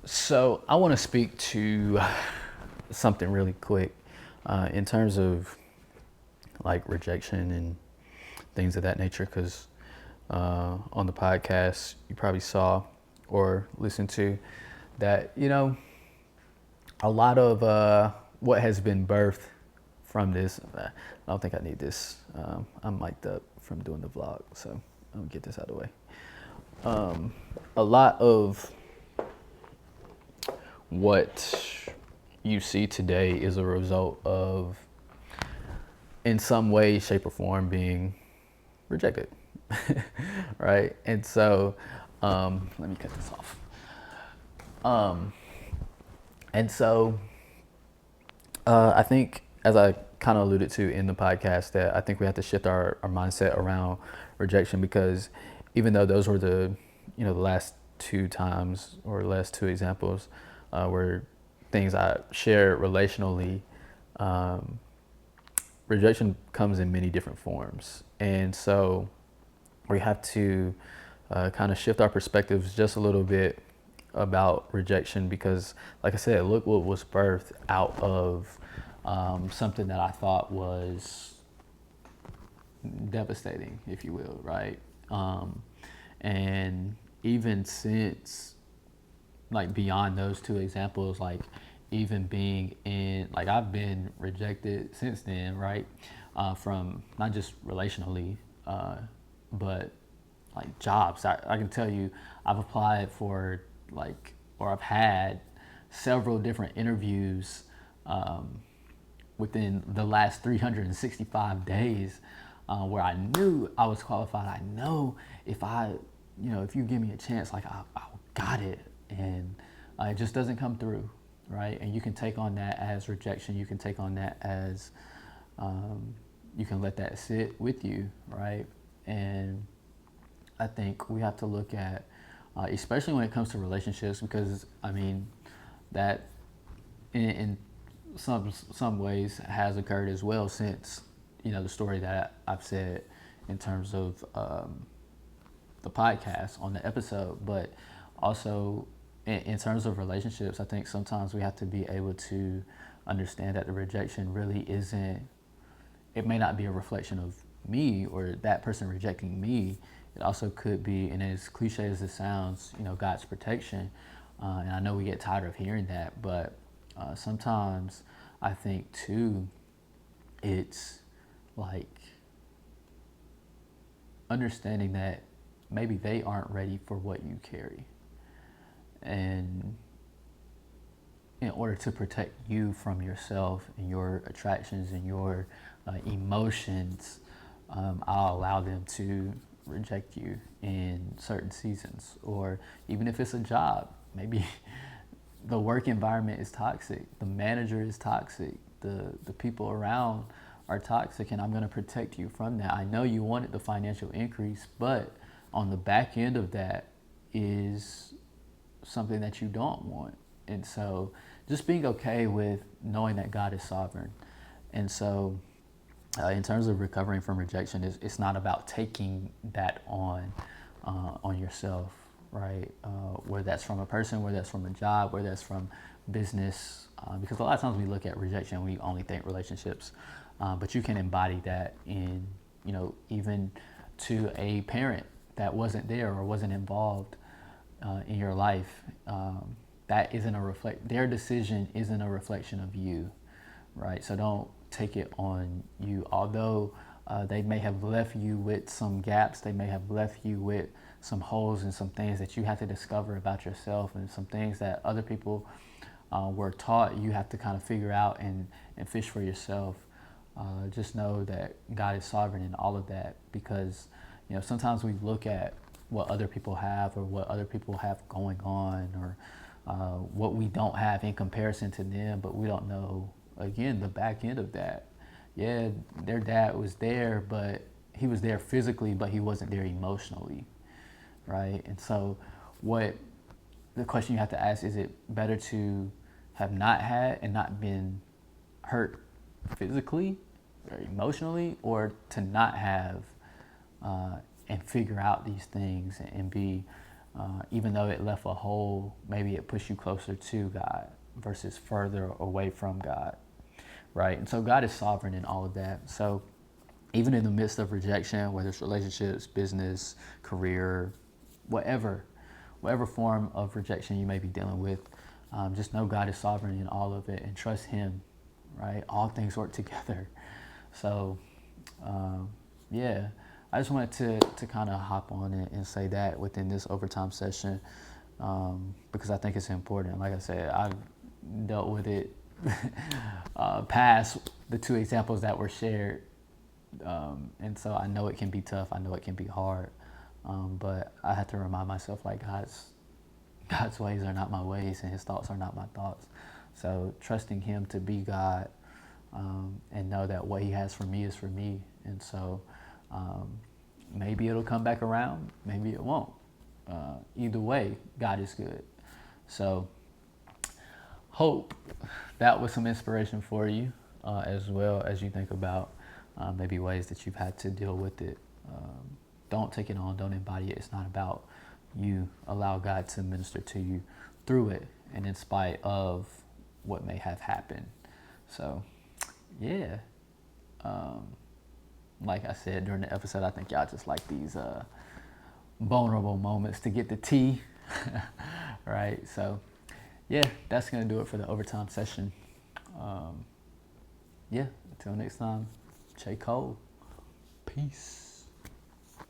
So I want to speak to something really quick in terms of like rejection and things of that nature. Because on the podcast, you probably saw or listened to that, a lot of what has been birthed from this. I don't think I need this. I'm mic'd up from doing the vlog, so I'll get this out of the way. A lot of what you see today is a result of, in some way, shape, or form, being rejected, right? And so, let me cut this off. And so, I think, as I kind of alluded to in the podcast, that I think we have to shift our mindset around rejection, because even though those were the last two times or last two examples where things I shared relationally, rejection comes in many different forms. And so we have to kind of shift our perspectives just a little bit about rejection, because, like I said, look what was birthed out of something that I thought was devastating, if you will, right? And even since, like, beyond those two examples, like, even being in, like, I've been rejected since then, right? From not just relationally, but like jobs. I can tell you, I've applied for, like, or I've had several different interviews within the last 365 days where I knew I was qualified. I know if you give me a chance, like, I got it. And it just doesn't come through, right? And you can take on that as rejection. You can take on that as, you can let that sit with you, right? And I think we have to look at, especially when it comes to relationships, because I mean, that in some ways has occurred as well, since the story that I've said in terms of the podcast on the episode, but also in terms of relationships. I think sometimes we have to be able to understand that the rejection really isn't. It may not be a reflection of me or that person rejecting me. It also could be, and as cliche as it sounds, God's protection. And I know we get tired of hearing that, but sometimes I think too, it's like understanding that maybe they aren't ready for what you carry. And in order to protect you from yourself and your attractions and your emotions, I'll allow them to reject you in certain seasons. Or even if it's a job, maybe the work environment is toxic, the manager is toxic, the people around are toxic, and I'm going to protect you from that. I know you wanted the financial increase, but on the back end of that is something that you don't want. And so just being okay with knowing that God is sovereign. And so in terms of recovering from rejection, it's not about taking that on yourself, right? Whether that's from a person, whether that's from a job, whether that's from business, because a lot of times we look at rejection and we only think relationships, but you can embody that in, even to a parent that wasn't there or wasn't involved in your life. That isn't their decision isn't a reflection of you, right? So don't take it on you. Although they may have left you with some gaps, they may have left you with some holes and some things that you have to discover about yourself, and some things that other people were taught, you have to kind of figure out and fish for yourself. Just know that God is sovereign in all of that, because sometimes we look at what other people have or what other people have going on, or what we don't have in comparison to them, but we don't know, again, the back end of that. Yeah, their dad was there, but he was there physically, but he wasn't there emotionally, right? And so what the question you have to ask, is it better to have not had and not been hurt physically or emotionally, or to not have and figure out these things and be even though it left a hole, maybe it pushed you closer to God versus further away from God, right? And so God is sovereign in all of that. So even in the midst of rejection, whether it's relationships, business, career, whatever, whatever form of rejection you may be dealing with, just know God is sovereign in all of it and trust Him, right? All things work together. So, yeah, I just wanted to kind of hop on and say that within this overtime session, because I think it's important. Like I said, I've dealt with it past the two examples that were shared. And so I know it can be tough. I know it can be hard. But I have to remind myself, like, God's ways are not my ways and His thoughts are not my thoughts. So trusting Him to be God, and know that what He has for me is for me. And so maybe it'll come back around, maybe it won't. Either way, God is good. So hope that was some inspiration for you, as well as you think about maybe ways that you've had to deal with it. Don't take it on, don't embody it. It's not about you. Allow God to minister to you through it and in spite of what may have happened. So, yeah. Like I said during the episode, I think y'all just like these vulnerable moments to get the tea, right? So, yeah, that's going to do it for the overtime session. Yeah, until next time, J. Cole. Peace.